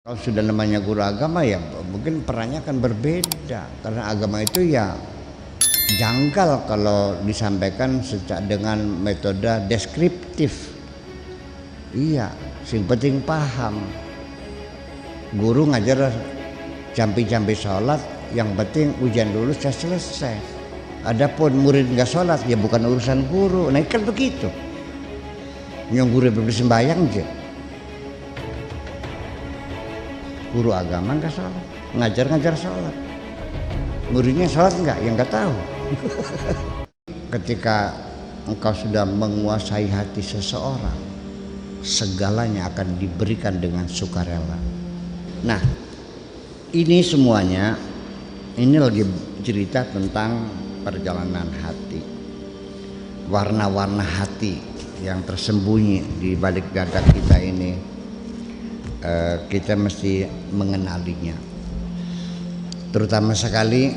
Kalau sudah namanya guru agama ya mungkin perannya akan berbeda karena agama itu ya janggal kalau disampaikan dengan metode deskriptif. Iya, sing penting paham. Guru ngajar jampi-jampi sholat, yang penting ujian lulus saya selesai. Adapun murid nggak sholat ya bukan urusan guru. Nah kan begitu. Yang guru beri sembahyang aja. Guru agama nggak sholat, ngajar sholat. Muridnya sholat nggak? Ya nggak tahu. Ketika engkau sudah menguasai hati seseorang, segalanya akan diberikan dengan sukarela. Nah, ini semuanya, ini lagi cerita tentang perjalanan hati, warna-warna hati yang tersembunyi di balik dada kita ini. Kita mesti mengenalinya, terutama sekali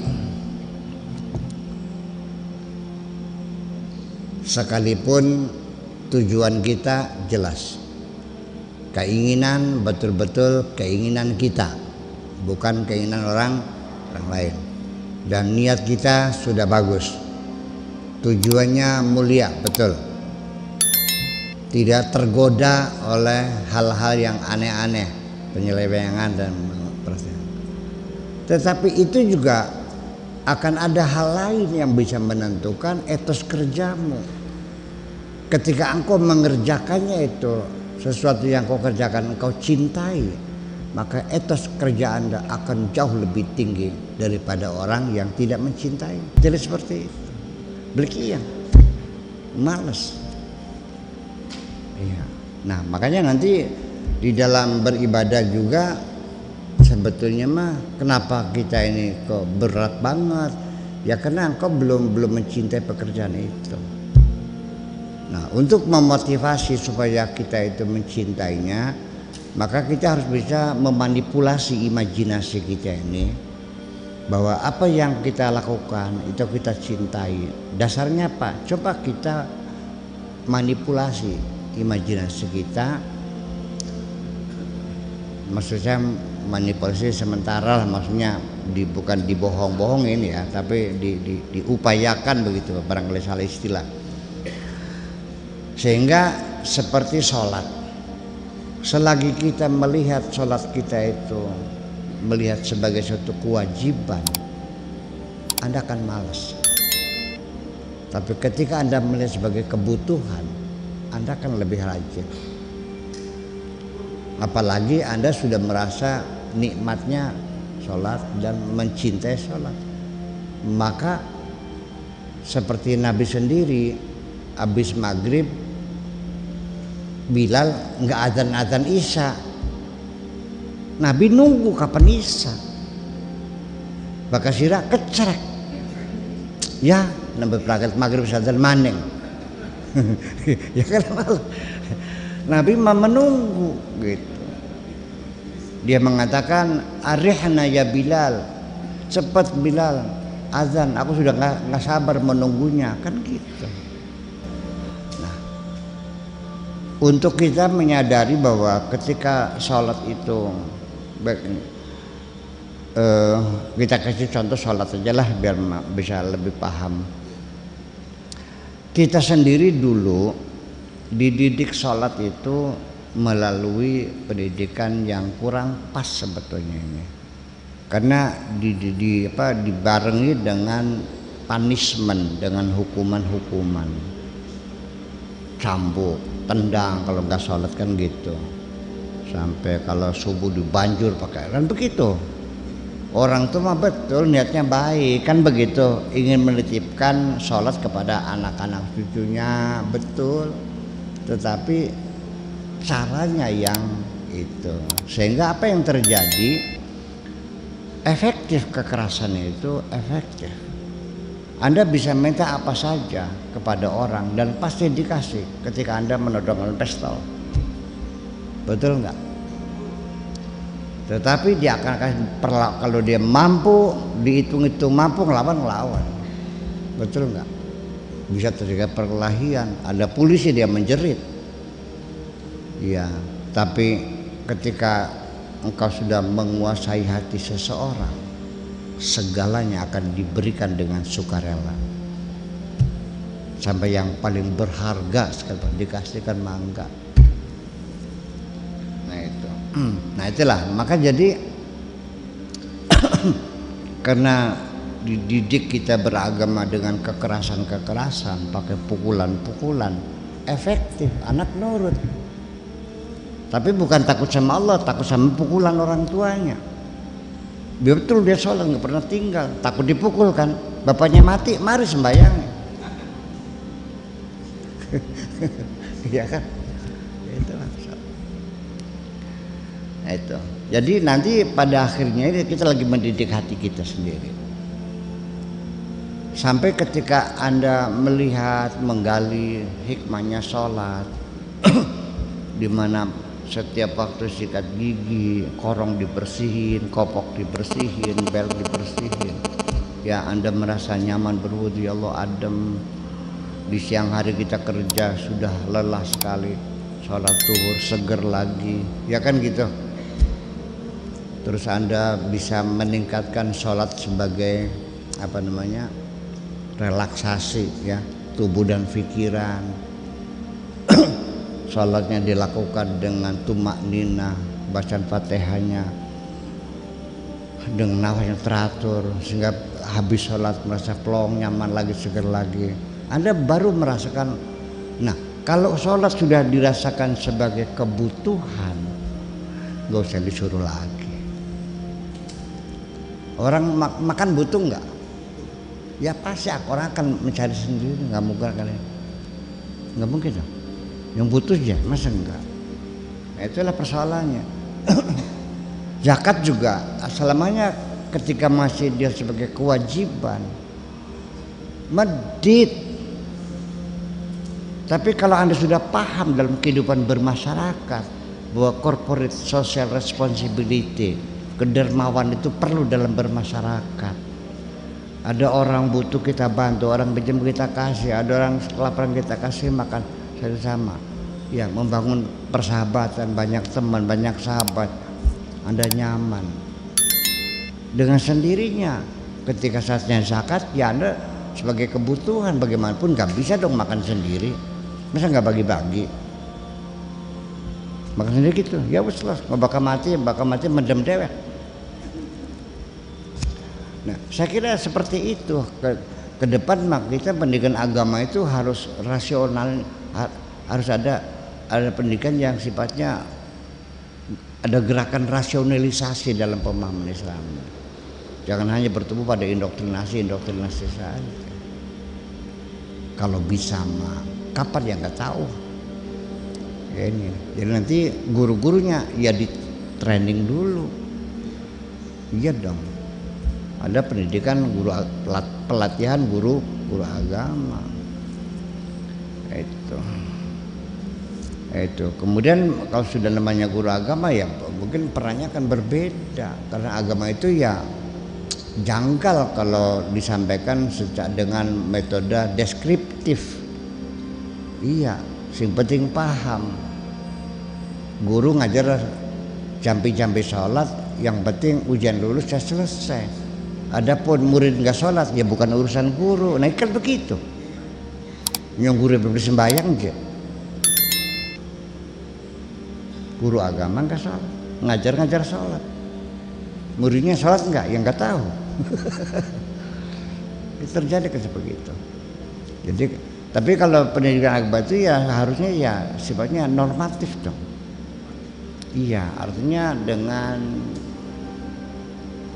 sekalipun tujuan kita jelas, keinginan betul-betul keinginan kita, bukan keinginan orang lain, dan niat kita sudah bagus, tujuannya mulia betul, tidak tergoda oleh hal-hal yang aneh-aneh, penyelewengan dan perasaan. Tetapi itu juga akan ada hal lain yang bisa menentukan etos kerjamu. Ketika engkau mengerjakannya itu sesuatu yang kau kerjakan engkau cintai, maka etos kerja Anda akan jauh lebih tinggi daripada orang yang tidak mencintai. Jadi seperti itu. Belikian, malas. Iya. Nah makanya nanti di dalam beribadah juga sebetulnya mah kenapa kita ini kok berat banget ya karena engkau belum mencintai pekerjaan itu. Nah untuk memotivasi supaya kita itu mencintainya, maka kita harus bisa memanipulasi imajinasi kita ini bahwa apa yang kita lakukan itu kita cintai. Dasarnya apa? Coba kita manipulasi imajinasi kita, maksudnya manipulasi sementara lah, maksudnya bukan dibohong-bohongin ya, tapi diupayakan begitu, barangkali salah istilah. Sehingga seperti sholat, selagi kita melihat sholat kita itu melihat sebagai suatu kewajiban, Anda akan malas. Tapi ketika Anda melihat sebagai kebutuhan, Anda akan lebih rajin. Apalagi Anda sudah merasa nikmatnya sholat dan mencintai sholat, maka seperti Nabi sendiri habis maghrib Bilal nggak adzan Isya, Nabi nunggu kapan Isya, bakasira kecerek ya Nabi prakat maghrib sadar maneng. Ya kan malah Nabi menunggu gitu. Dia mengatakan arihna ya Bilal, cepat Bilal azan, aku sudah nggak sabar menunggunya, kan gitu. Nah, untuk kita menyadari bahwa ketika sholat itu kita kasih contoh sholat saja lah biar bisa lebih paham. Kita sendiri dulu dididik sholat itu melalui pendidikan yang kurang pas sebetulnya ini, karena dibarengi dengan punishment, dengan hukuman-hukuman, cambuk, tendang kalau nggak sholat kan gitu, sampai kalau subuh dibanjur pakai kan begitu. Orang tuh mah betul niatnya baik kan begitu, ingin menitipkan sholat kepada anak-anak cucunya betul, tetapi caranya yang itu, sehingga apa yang terjadi efektif, kekerasan itu efektif. Anda bisa minta apa saja kepada orang dan pasti dikasih ketika Anda menodongkan pistol, betul nggak? Tetapi dia akan kasih kalau dia mampu, dihitung-hitung mampu ngelawan, betul nggak? Bisa terjadi perkelahian, ada polisi dia menjerit, ya. Tapi ketika engkau sudah menguasai hati seseorang, segalanya akan diberikan dengan sukarela. Sampai yang paling berharga sekalipun dikasihkan mangga. Nah itu. Nah itulah, maka jadi karena dididik kita beragama dengan kekerasan-kekerasan, pakai pukulan-pukulan, efektif, anak nurut. Tapi bukan takut sama Allah, takut sama pukulan orang tuanya. Betul dia sholat nggak pernah tinggal, takut dipukul kan. Bapaknya mati, mari sembahyang. Iya kan? Itu maksud. Nah, itu. Jadi nanti pada akhirnya kita lagi mendidik hati kita sendiri. Sampai ketika Anda melihat, menggali hikmahnya sholat, di mana setiap waktu sikat gigi, korong dibersihin, kopok dibersihin, bel dibersihin. Ya Anda merasa nyaman berwudu, ya Allah adem. Di siang hari kita kerja sudah lelah sekali, sholat zuhur seger lagi, ya kan gitu. Terus Anda bisa meningkatkan sholat sebagai relaksasi ya tubuh dan pikiran. Sholatnya dilakukan dengan tumak nina, bacaan fatihahnya dengan nafas yang teratur, sehingga habis sholat merasa plong, nyaman lagi, seger lagi. Anda baru merasakan. Nah kalau sholat sudah dirasakan sebagai kebutuhan, gak usah disuruh lagi. Orang makan butuh nggak? Ya pasti orang akan mencari sendiri, nggak mungkin kalian, nggak mungkin dong. Yang butuh ya, masa enggak? Nah, itulah persoalannya. Zakat juga selamanya ketika masih dia sebagai kewajiban medit. Tapi kalau Anda sudah paham dalam kehidupan bermasyarakat bahwa corporate social responsibility, kedermawan itu perlu dalam bermasyarakat. Ada orang butuh kita bantu, orang pinjam kita kasih, ada orang kelaparan kita kasih makan sama. Ya, membangun persahabatan, banyak teman, banyak sahabat, Anda nyaman. Dengan sendirinya ketika saatnya zakat, ya Anda sebagai kebutuhan bagaimanapun nggak bisa dong makan sendiri. Masa nggak bagi-bagi? Makan sendiri gitu, ya wes lah, bakal mati mendem dewek. Nah, saya kira seperti itu. Ke depan kita pendidikan agama itu harus rasional, harus ada pendidikan yang sifatnya ada gerakan rasionalisasi dalam pemahaman Islam. Jangan hanya bertumbuh pada indoktrinasi saja. Kalau bisa mah kapan ya nggak tahu. Ya ini. Jadi nanti guru-gurunya ya di training dulu. Iya dong. Ada pendidikan pelatihan guru agama. Itu. Kemudian kalau sudah namanya guru agama ya mungkin perannya akan berbeda karena agama itu ya janggal kalau disampaikan dengan metode deskriptif. Iya, sing penting paham. Guru ngajar jampi-jampi sholat, yang penting ujian lulus sudah selesai. Adapun murid nggak sholat ya bukan urusan guru. Nah kan begitu. Yang guru beri sembahyang aja. Guru agama nggak sholat, ngajar sholat. Muridnya sholat nggak? Ya nggak tahu. Itu terjadi seperti itu. Jadi, tapi kalau pendidikan agama itu ya harusnya ya sifatnya normatif dong. Iya, artinya dengan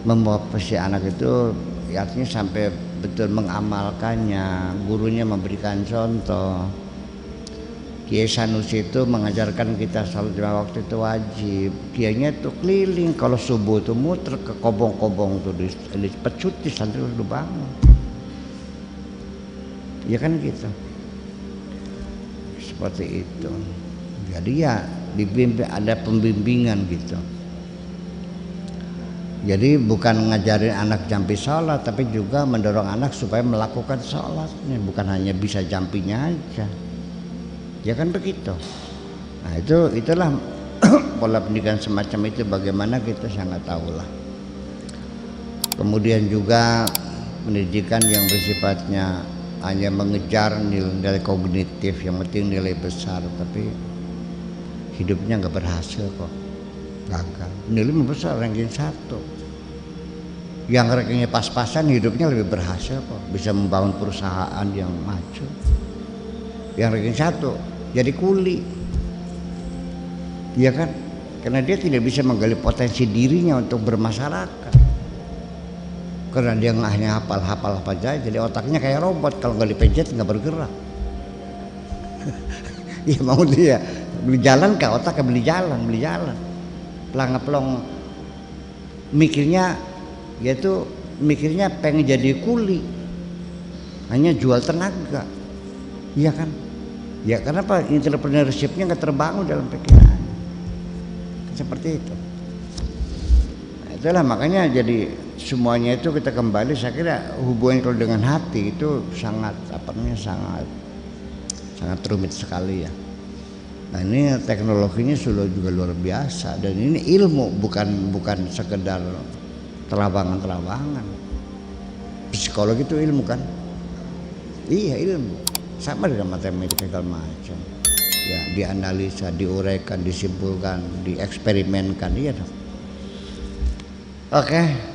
membawa si anak itu ya artinya sampai betul mengamalkannya, gurunya memberikan contoh. Kiai Sanusi itu mengajarkan kita salat 5 waktu itu wajib. Kiainya tuh keliling kalau subuh itu muter ke kobong-kobong tuh di pecuti santri udah bangun. Ya kan gitu. Seperti itu. Jadi ya dibimbing, ada pembimbingan gitu. Jadi bukan ngajarin anak jampi sholat, tapi juga mendorong anak supaya melakukan sholatnya, bukan hanya bisa jampinya aja. Ya kan begitu. Nah itulah pola pendidikan semacam itu bagaimana kita sangat tahu lah. Kemudian juga pendidikan yang bersifatnya hanya mengejar nilai kognitif, yang penting nilai besar, tapi hidupnya nggak berhasil kok, gagal. Nilai besar ranking 1, yang rankingnya pas-pasan hidupnya lebih berhasil kok, bisa membangun perusahaan yang maju. Yang ranking 1 jadi kuli, ya kan, karena dia tidak bisa menggali potensi dirinya untuk bermasyarakat, karena dia hanya hafal apa aja, jadi otaknya kayak robot, kalau nggak dipencet nggak bergerak. Ya mau dia beli jalan ke otaknya beli jalan, pelang-pelong mikirnya, yaitu mikirnya pengen jadi kuli, hanya jual tenaga, iya kan? Ya kenapa entrepreneurship-nya nggak terbangun dalam pikiran seperti itu. Nah, itulah makanya jadi semuanya itu kita kembali, saya kira hubungan kalau dengan hati itu sangat sangat rumit sekali ya. Nah ini teknologinya sudah juga luar biasa, dan ini ilmu, bukan sekedar terawangan. Psikologi itu ilmu kan? Iya ilmu, sama dengan matematika segala macam. Ya dianalisa, diuraikan, disimpulkan, dieksperimenkan, iya dong. Oke.